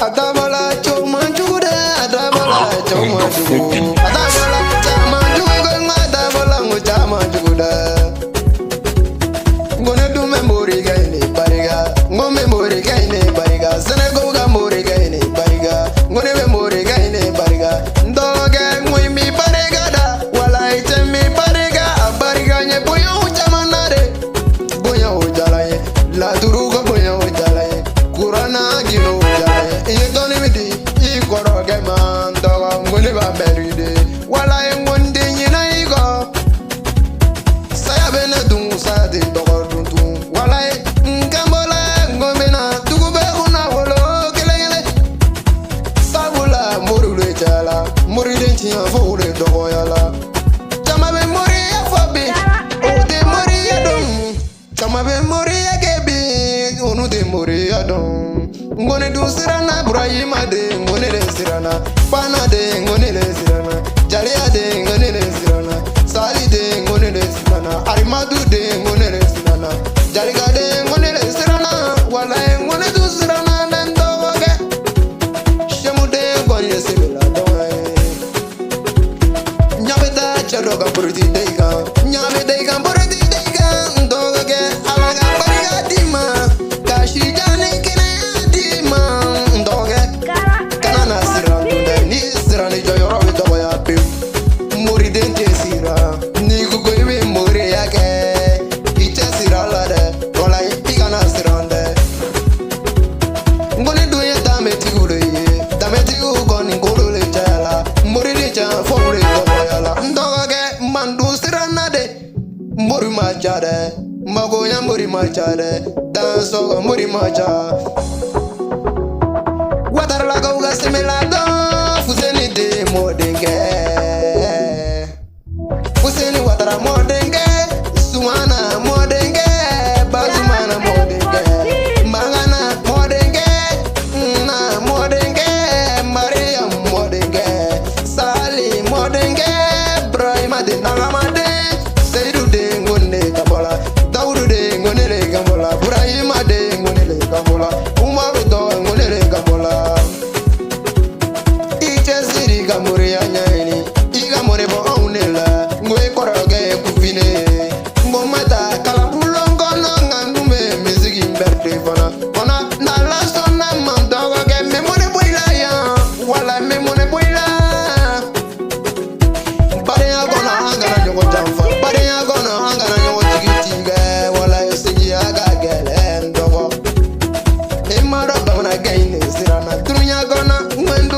Adabala choma jude, adabala choma jude, adabala chama jude, adabala chama jude. Gonna do memory gaine bariga, go memory gaine bariga, Senego memory gaine bariga, gonna memory gaine bariga. Doge muy mi bariga da, wala ite mi bariga, bariga nye boya ujamanare, boya ujalaye, la turuga boya ujalaye, kurana gino. You don't even do it. Goro get man, dog. I'm gonna be buried. While I am one day, you know you go. Say I've been a doom, say the dog don't do. While I gamble, go be na to go back on our look. Sabula, Murule Jala, Muridenti, and for the Dogoyala. Jamabe Moria for me. Oh, the Moria don't. Jamabe Moria Gaby, Unu de Moria don't. Ngone du sirana Ibrahima de ngone le sirana Pana de ngone le sirana Jalia de ngone le sirana Sali de ngone le sirana Arimadu de ngone le sirana Jaliga de ngone le sirana Wala ngone du sirana Nendo wage Shemu de ngone le sirana Nyabeta chadoga purti deiga Nyabe deiga purti deiga Ndogage alaga bariga dima Kashi jane kine Magoya muri machade, danso muri macha. Water la gauga semelado, fuseni de modenge. Fuseni watara modenge, suana modenge, bazumana modenge, mangana modenge, na modenge, Maria modenge, Sali modenge, Brahima de nagamade. Burayima de ngonele gambola, Umaru do ngonele gambola. Iche siri gamuri anyani, igamore bo onela, ngwe koroge kufine. Ngomata kalapulo ngono ngandume miziki mberte fana. Ona na laso na mandogo ge memone boila ya, wala memone boila. Bade ya gona hangana nyongo jamfa, bade ya gona hangana nyongo tigitinga, wala yosingi aga. Gaine sirana dunya gona ngwendu